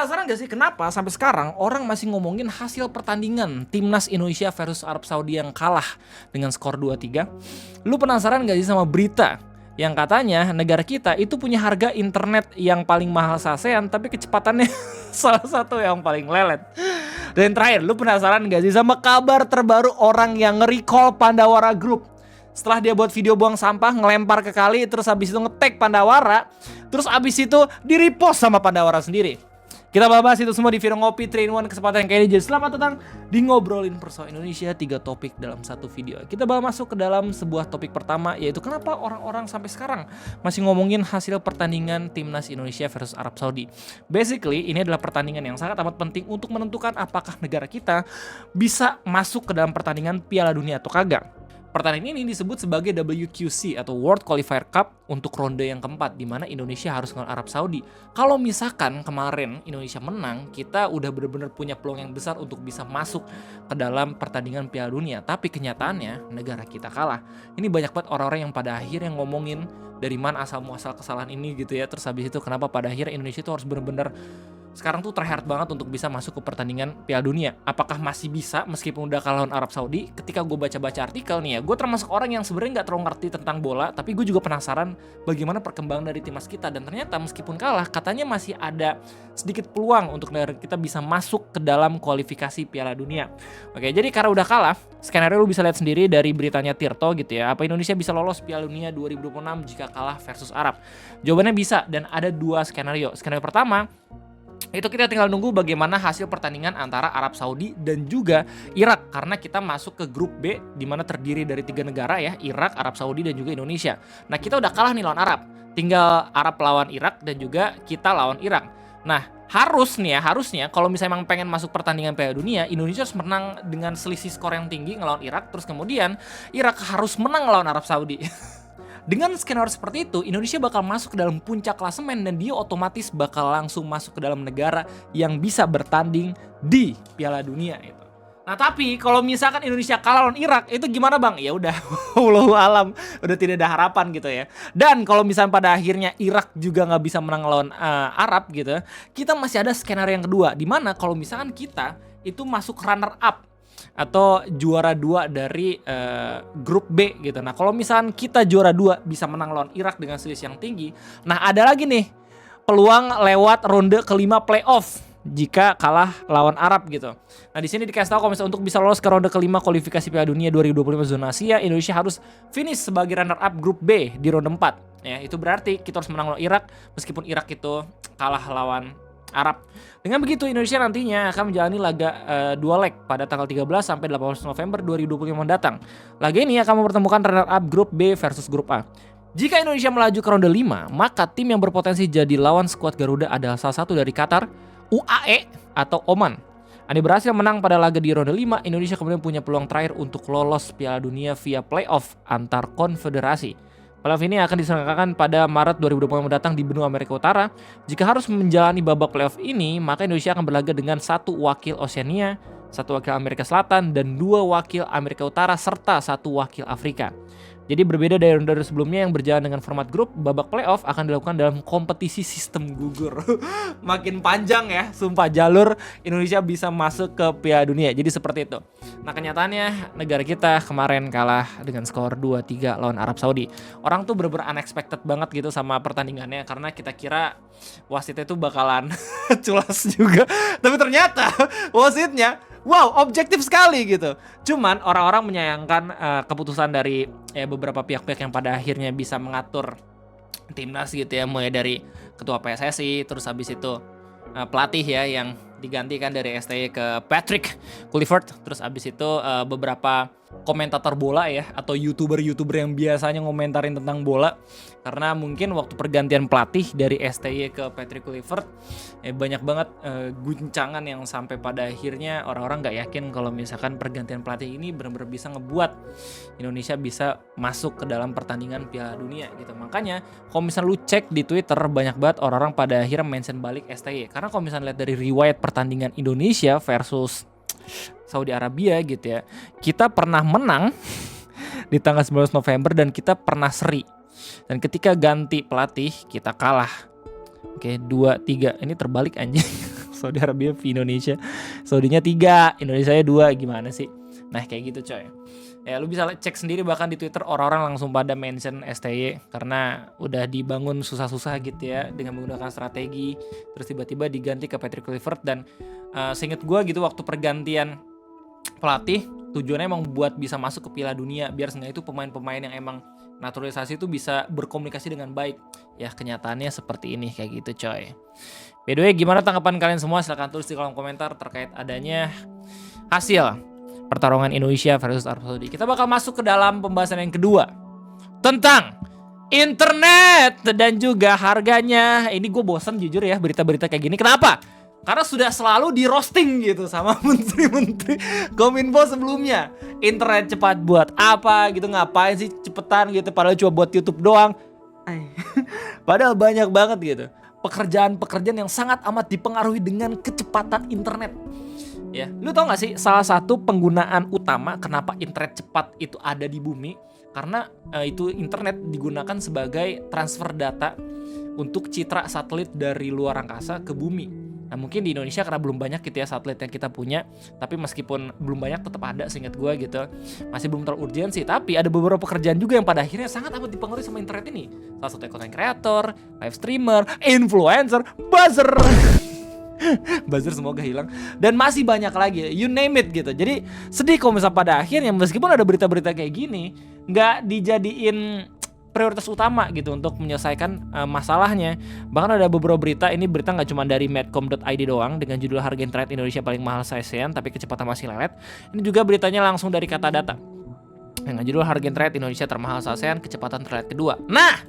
penasaran gak sih kenapa sampai sekarang orang masih ngomongin hasil pertandingan Timnas Indonesia versus Arab Saudi yang kalah dengan skor 2-3? Lu penasaran gak sih sama berita yang katanya negara kita itu punya harga internet yang paling mahal se-ASEAN tapi kecepatannya salah satu yang paling lelet? Dan terakhir, lu penasaran gak sih sama kabar terbaru orang yang nge-recall Pandawara Group? Setelah dia buat video buang sampah, ngelempar ke kali, terus habis itu nge-tag Pandawara, terus habis itu di-repost sama Pandawara sendiri. Kita bahas itu semua di video Ngopi 3-in-1 kesempatan kayak ini. Jadi selamat datang di Ngobrolin Perso Indonesia, 3 topik dalam satu video. Kita bakal masuk ke dalam sebuah topik pertama, yaitu kenapa orang-orang sampai sekarang masih ngomongin hasil pertandingan Timnas Indonesia versus Arab Saudi. Basically, ini adalah pertandingan yang sangat amat penting untuk menentukan apakah negara kita bisa masuk ke dalam pertandingan Piala Dunia atau kagak. Pertandingan ini disebut sebagai WQC atau World Qualifier Cup untuk ronde yang keempat, di mana Indonesia harus ngelawan Arab Saudi. Kalau misalkan kemarin Indonesia menang, kita udah benar-benar punya peluang yang besar untuk bisa masuk ke dalam pertandingan Piala Dunia. Tapi kenyataannya negara kita kalah. Ini banyak banget orang-orang yang pada akhirnya ngomongin dari mana asal muasal kesalahan ini gitu ya. Terus habis itu kenapa pada akhirnya Indonesia itu harus benar-benar sekarang tuh tryhard banget untuk bisa masuk ke pertandingan Piala Dunia. Apakah masih bisa meskipun udah kalah lawan Arab Saudi? Ketika gue baca-baca artikel nih ya, gue termasuk orang yang sebenarnya nggak terlalu ngerti tentang bola, tapi gue juga penasaran bagaimana perkembangan dari timnas kita. Dan ternyata meskipun kalah, katanya masih ada sedikit peluang untuk negara kita bisa masuk ke dalam kualifikasi Piala Dunia. Oke, jadi karena udah kalah, skenario lu bisa lihat sendiri dari beritanya Tirto gitu ya. Apa Indonesia bisa lolos Piala Dunia 2026 jika kalah versus Arab? Jawabannya bisa, dan ada 2 skenario. Skenario pertama, itu kita tinggal nunggu bagaimana hasil pertandingan antara Arab Saudi dan juga Irak, karena kita masuk ke grup B di mana terdiri dari 3 negara ya, Irak, Arab Saudi dan juga Indonesia. Nah, kita udah kalah nih lawan Arab. Tinggal Arab lawan Irak dan juga kita lawan Irak. Nah, harusnya kalau misalnya emang pengen masuk pertandingan Piala Dunia, Indonesia harus menang dengan selisih skor yang tinggi ngelawan Irak, terus kemudian Irak harus menang ngelawan Arab Saudi. Dengan skenario seperti itu, Indonesia bakal masuk ke dalam puncak klasemen dan dia otomatis bakal langsung masuk ke dalam negara yang bisa bertanding di Piala Dunia itu. Nah, tapi kalau misalkan Indonesia kalah lawan Irak, itu gimana bang? Ya udah, wallahu alam, udah tidak ada harapan gitu ya. Dan kalau misalnya pada akhirnya Irak juga nggak bisa menang lawan Arab gitu, kita masih ada skenario yang kedua, di mana kalau misalkan kita itu masuk runner up atau juara 2 dari grup B gitu. Nah, kalau misalkan kita juara 2 bisa menang lawan Irak dengan selisih yang tinggi, nah ada lagi nih peluang lewat ronde kelima playoff jika kalah lawan Arab gitu. Nah, di sini dikasih tahu kalau misalnya untuk bisa lolos ke ronde kelima kualifikasi Piala Dunia 2025 zona Asia, Indonesia harus finish sebagai runner up grup B di ronde 4. Ya, itu berarti kita harus menang lawan Irak meskipun Irak itu kalah lawan Arab. Dengan begitu Indonesia nantinya akan menjalani laga 2 leg pada tanggal 13 sampai 18 November 2025 mendatang. Laga ini akan mempertemukan runner up grup B versus grup A. Jika Indonesia melaju ke ronde 5, maka tim yang berpotensi jadi lawan skuad Garuda adalah salah satu dari Qatar, UAE atau Oman. Andi berhasil menang pada laga di ronde 5, Indonesia kemudian punya peluang terakhir untuk lolos Piala Dunia via playoff antar konfederasi. Playoff ini akan diselenggarakan pada Maret 2020 mendatang di benua Amerika Utara. Jika harus menjalani babak playoff ini, maka Indonesia akan berlaga dengan 1 wakil Oseania, 1 wakil Amerika Selatan, dan 2 wakil Amerika Utara, serta 1 wakil Afrika. Jadi berbeda dari ronde sebelumnya yang berjalan dengan format grup, babak playoff akan dilakukan dalam kompetisi sistem gugur. Makin panjang ya, sumpah jalur Indonesia bisa masuk ke Piala Dunia. Jadi seperti itu. Nah, kenyataannya negara kita kemarin kalah dengan skor 2-3 lawan Arab Saudi. Orang tuh bener-bener unexpected banget gitu sama pertandingannya, karena kita kira wasitnya tuh bakalan culas juga. Tapi ternyata wasitnya wow, objektif sekali gitu. Cuman orang-orang menyayangkan keputusan dari beberapa pihak-pihak yang pada akhirnya bisa mengatur timnas gitu ya, mulai dari ketua PSSI, terus habis itu pelatih ya yang digantikan dari STY ke Patrick Kluivert, terus habis itu beberapa komentator bola ya, atau youtuber yang biasanya ngomentarin tentang bola, karena mungkin waktu pergantian pelatih dari STY ke Patrick Kluivert banyak banget guncangan yang sampai pada akhirnya orang-orang nggak yakin kalau misalkan pergantian pelatih ini benar-benar bisa ngebuat Indonesia bisa masuk ke dalam pertandingan Piala Dunia gitu. Makanya kalau misalnya lu cek di Twitter, banyak banget orang-orang pada akhirnya mention balik STY, karena kalau misalnya lihat dari riwayat pertandingan Indonesia versus Saudi Arabia gitu ya, kita pernah menang di tanggal 19 November dan kita pernah seri. Dan ketika ganti pelatih kita kalah. Oke, 2-3. Ini terbalik anjing. Saudi Arabia v Indonesia. Saudinya 3, Indonesia 2, gimana sih? Nah kayak gitu coy. Ya lu bisa cek sendiri, bahkan di Twitter orang-orang langsung pada mention STY karena udah dibangun susah-susah gitu ya dengan menggunakan strategi, terus tiba-tiba diganti ke Patrick Kluivert. Dan seinget gue gitu waktu pergantian pelatih tujuannya emang buat bisa masuk ke Piala Dunia, biar seenggaknya itu pemain-pemain yang emang naturalisasi itu bisa berkomunikasi dengan baik. Ya kenyataannya seperti ini kayak gitu coy. By the way, gimana tanggapan kalian semua? Silahkan tulis di kolom komentar terkait adanya hasil pertarungan Indonesia versus Arab Saudi. Kita bakal masuk ke dalam pembahasan yang kedua tentang internet dan juga harganya. Ini gue bosan jujur ya berita-berita kayak gini. Kenapa? Karena sudah selalu di roasting gitu sama menteri-menteri Kominfo sebelumnya. Internet cepat buat apa gitu, ngapain sih cepetan gitu, padahal cuma buat YouTube doang. Padahal banyak banget gitu pekerjaan-pekerjaan yang sangat amat dipengaruhi dengan kecepatan internet. Ya, lu tau gak sih salah satu penggunaan utama kenapa internet cepat itu ada di bumi? Karena itu internet digunakan sebagai transfer data untuk citra satelit dari luar angkasa ke bumi. Nah mungkin di Indonesia karena belum banyak gitu ya satelit yang kita punya, tapi meskipun belum banyak tetap ada seingat gue gitu. Masih belum terlalu urgensi, tapi ada beberapa pekerjaan juga yang pada akhirnya sangat amat dipengaruhi sama internet ini. Salah satu content creator, live streamer, influencer, buzzer. Buzzer semoga hilang. Dan masih banyak lagi, you name it gitu. Jadi sedih kalau misalnya pada akhirnya meskipun ada berita-berita kayak gini nggak dijadiin prioritas utama gitu untuk menyelesaikan masalahnya. Bahkan ada beberapa berita, ini berita nggak cuma dari medcom.id doang dengan judul harga internet Indonesia paling mahal se-ASEAN tapi kecepatan masih lelet. Ini juga beritanya langsung dari Kata Data dengan judul harga internet Indonesia termahal se-ASEAN, kecepatan terlelet kedua. Nah,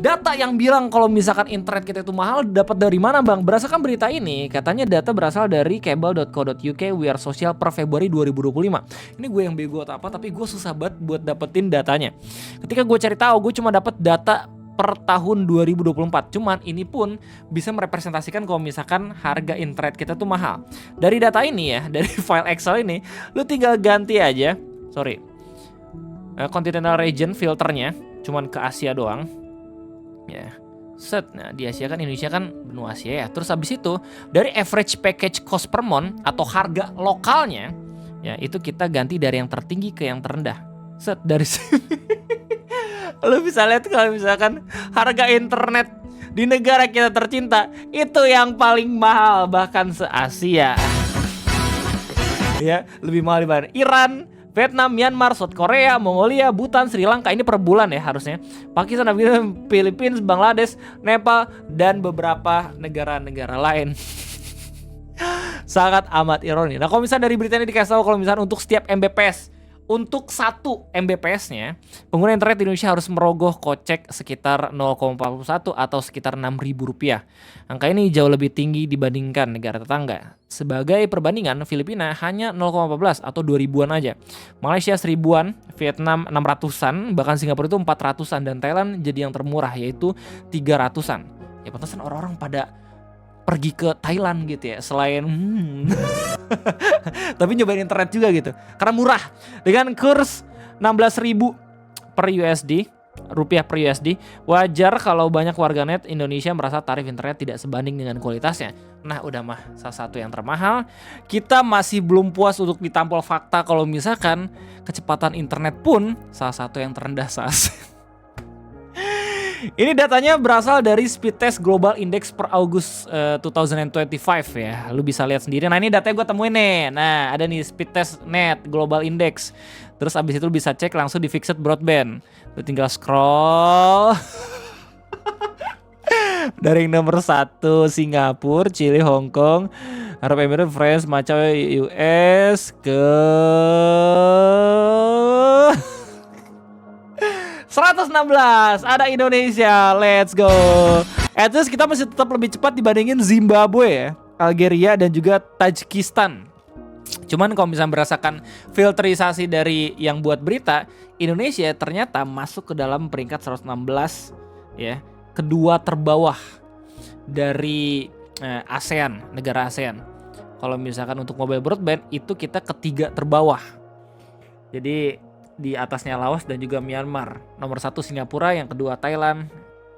data yang bilang kalau misalkan internet kita itu mahal dapat dari mana bang? Berdasarkan berita ini, katanya data berasal dari cable.co.uk Wear Social per Februari 2025. Ini gue yang bego atau apa, tapi gue susah banget buat dapetin datanya. Ketika gue cari tahu, gue cuma dapet data per tahun 2024. Cuman ini pun bisa merepresentasikan kalau misalkan harga internet kita tuh mahal. Dari data ini ya, dari file Excel ini, lu tinggal ganti aja, continental region filternya, cuman ke Asia doang. Ya, set. Nah di Asia kan, Indonesia kan benua Asia ya. Terus habis itu dari average package cost per month atau harga lokalnya, ya itu kita ganti dari yang tertinggi ke yang terendah. Set dari sini. Lo bisa lihat kalau misalkan harga internet di negara kita tercinta itu yang paling mahal bahkan se-Asia. Ya, lebih mahal dibanding Iran, Vietnam, Myanmar, South Korea, Mongolia, Bhutan, Sri Lanka. Ini per bulan ya harusnya. Pakistan, Afghanistan, Philippines, Bangladesh, Nepal, dan beberapa negara-negara lain. Sangat amat ironi. Nah kalau misalnya dari berita ini dikasih tahu kalau misalnya untuk setiap Mbps, untuk 1 Mbps-nya, pengguna internet di Indonesia harus merogoh kocek sekitar 0,41 atau sekitar Rp6.000. Angka ini jauh lebih tinggi dibandingkan negara tetangga. Sebagai perbandingan, Filipina hanya 0,14 atau 2.000-an aja. Malaysia 1.000-an, Vietnam 600-an, bahkan Singapura itu 400-an, dan Thailand jadi yang termurah yaitu 300-an. Ya pantesan orang-orang pada pergi ke Thailand gitu ya, selain tapi nyobain internet juga gitu karena murah dengan kurs 16.000 per USD, rupiah per USD. Wajar kalau banyak warganet Indonesia merasa tarif internet tidak sebanding dengan kualitasnya. Nah udah mah salah satu yang termahal. Kita masih belum puas untuk ditampol fakta kalau misalkan kecepatan internet pun salah satu yang terendah saat ini datanya berasal dari Speedtest Global Index per Agustus 2025 ya. Lu bisa lihat sendiri. Nah ini datanya gue temuin nih. Nah ada nih Speedtest Net Global Index. Terus abis itu lu bisa cek langsung di Fixed Broadband. Lu tinggal scroll. Dari yang nomor 1 Singapura, Chile, Hong Kong, Arab Emirates, France, Macau, US ke 116 ada Indonesia, let's go. At least kita masih tetap lebih cepat dibandingin Zimbabwe ya, Algeria dan juga Tajikistan. Cuman kalau misalnya berdasarkan filterisasi dari yang buat berita, Indonesia ternyata masuk ke dalam peringkat 116 ya, kedua terbawah dari ASEAN, negara ASEAN. Kalau misalkan untuk mobile broadband itu kita ketiga terbawah. Jadi di atasnya Laos dan juga Myanmar. Nomor 1 Singapura, yang kedua Thailand,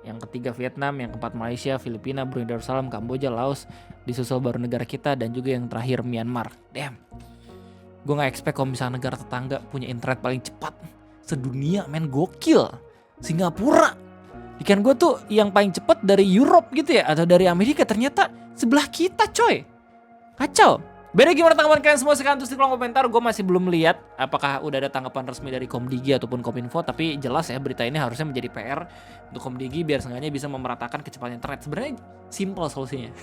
yang ketiga Vietnam, yang keempat Malaysia, Filipina, Brunei Darussalam, Kamboja, Laos, disusul baru negara kita, dan juga yang terakhir Myanmar. Damn. Gue gak expect kalau misalnya negara tetangga punya internet paling cepat sedunia, men, gokil. Singapura. Ikan gue tuh yang paling cepat dari Europe gitu ya, atau dari Amerika, ternyata sebelah kita coy. Kacau. Beda gimana tanggapan kalian semua? Silahkan tulis di kolom komentar. Gue masih belum lihat apakah udah ada tanggapan resmi dari Komdigi ataupun Kominfo. Tapi jelas ya, berita ini harusnya menjadi PR untuk Komdigi biar seenggaknya bisa memeratakan kecepatan internet. Sebenarnya simple solusinya.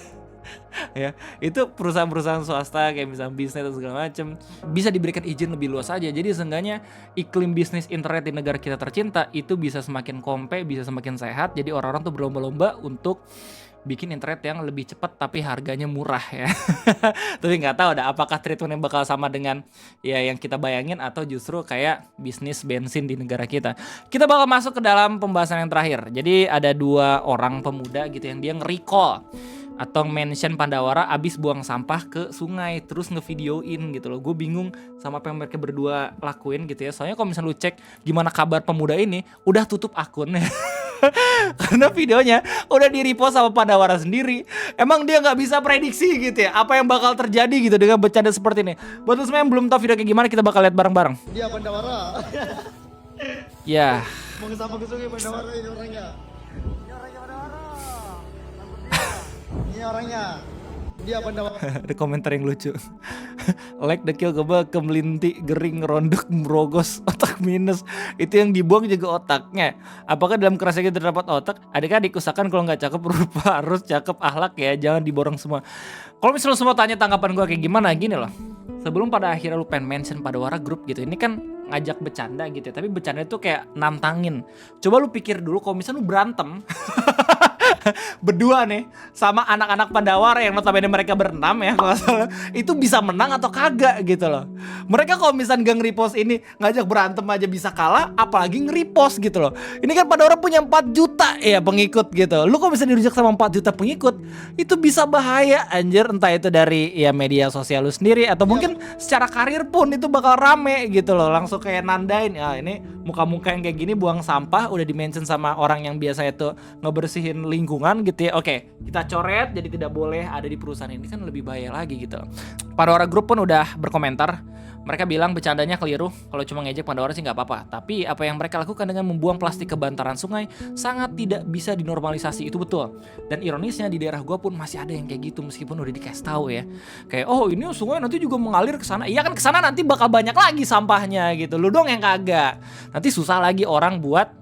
Ya, itu perusahaan-perusahaan swasta kayak misalnya bisnis dan segala macam bisa diberikan izin lebih luas aja. Jadi seenggaknya iklim bisnis internet di negara kita tercinta itu bisa semakin kompe, bisa semakin sehat. Jadi orang-orang tuh berlomba-lomba untuk bikin internet yang lebih cepat tapi harganya murah ya. Tapi nggak tahu ada apakah treatmentnya bakal sama dengan ya yang kita bayangin atau justru kayak bisnis bensin di negara kita. Kita bakal masuk ke dalam pembahasan yang terakhir. Jadi ada 2 orang pemuda gitu yang dia nge-recall atau mention Pandawara abis buang sampah ke sungai, terus ngevideoin gitu loh. Gue bingung sama apa yang mereka berdua lakuin gitu ya. Soalnya kalau misalnya lu cek gimana kabar pemuda ini, udah tutup akunnya. Karena videonya udah di-repost sama Pandawara sendiri. Emang dia nggak bisa prediksi gitu ya apa yang bakal terjadi gitu dengan bercanda seperti ini. Buat lu semua yang belum tahu video kayak gimana, kita bakal lihat bareng-bareng. Dia Pandawara. Ya. Mau ngesapa ke sungai Pandawara ini orangnya. Ini orangnya. Dia Pandawara. Ada komentar yang lucu. Like the kill keba kemelinti gering rondok merogos otak minus. Itu yang dibuang juga otaknya. Apakah dalam kerasnya kita terdapat otak? Adik-adik usahakan kalau nggak cakep rupa harus cakep akhlak ya, jangan diborong semua. Kalau misalnya semua tanya tanggapan gue kayak gimana, gini loh. Sebelum pada akhirnya lu pengen mention Pandawara Group gitu, ini kan ngajak bercanda gitu ya, tapi bercanda itu kayak nantangin. Coba lu pikir dulu kalau misalnya lu berantem berdua nih sama anak-anak Pandawara yang notabene mereka berenam ya kalau salah, itu bisa menang atau kagak gitu loh. Mereka kalau misalnya gak nge-repost ini, ngajak berantem aja bisa kalah, apalagi nge-repost gitu loh. Ini kan Pandawara punya 4 juta ya pengikut gitu. Lu kalau misalnya dirujak sama 4 juta pengikut, itu bisa bahaya anjir. Entah itu dari ya media sosial lu sendiri atau mungkin secara karir pun itu bakal rame gitu loh. Langsung kayak nandain, ya ini muka-muka yang kayak gini buang sampah udah di-mention sama orang yang biasa itu ngebersihin lingkungan gitu ya. Oke, kita coret jadi tidak boleh ada di perusahaan ini, kan lebih bahaya lagi gitu. Pandawara Group pun udah berkomentar. Mereka bilang bercandanya keliru, kalau cuma ngejek Pandawara sih nggak apa-apa. Tapi apa yang mereka lakukan dengan membuang plastik ke bantaran sungai sangat tidak bisa dinormalisasi, itu betul. Dan ironisnya di daerah gua pun masih ada yang kayak gitu meskipun udah dikasih tahu ya. Kayak oh ini sungai nanti juga mengalir ke sana. Iya kan, ke sana nanti bakal banyak lagi sampahnya gitu. Lu dong yang kagak. Nanti susah lagi orang buat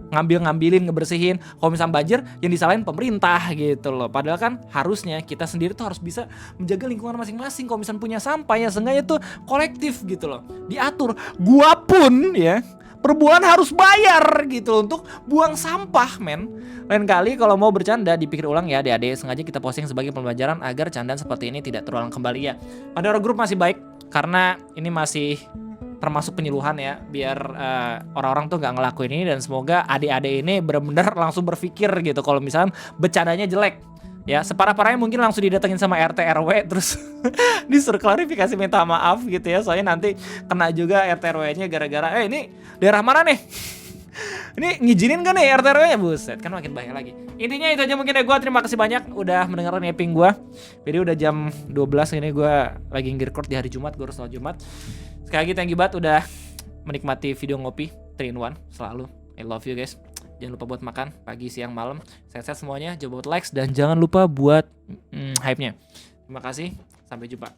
ngambilin, ngebersihin. Kalau misalnya banjir yang disalahin pemerintah gitu loh. Padahal kan harusnya kita sendiri tuh harus bisa menjaga lingkungan masing-masing. Kalau misalnya punya sampah ya seenggaknya tuh kolektif gitu loh, diatur. Gua pun ya per bulan harus bayar gitu loh untuk buang sampah, men. Lain kali kalau mau bercanda dipikir ulang ya adik-adik. Sengaja kita posting sebagai pembelajaran agar candaan seperti ini tidak terulang kembali ya. Pandawara Group masih baik karena ini masih termasuk penyuluhan ya, biar orang-orang tuh nggak ngelakuin ini, dan semoga adik-adik ini benar-benar langsung berpikir gitu kalau misalnya bercandanya jelek ya, separah-parahnya mungkin langsung didatengin sama RT RW terus disuruh klarifikasi minta maaf gitu ya, soalnya nanti kena juga RT RW-nya gara-gara ini daerah mana nih? Ini ngizinin kan nih RT RW-nya, buset kan makin bahaya lagi. Intinya itu aja mungkin ya, gue terima kasih banyak udah mendengarkan yaping gue. Jadi udah jam 12 ini, gue lagi nge-record di hari Jumat, gue harus sholat Jumat. Sekali lagi thank you banget udah menikmati video ngopi 3 in 1 selalu. I love you guys. Jangan lupa buat makan pagi, siang, malam. Sehat-sehat semuanya. Jangan buat likes dan jangan lupa buat hype-nya. Terima kasih. Sampai jumpa.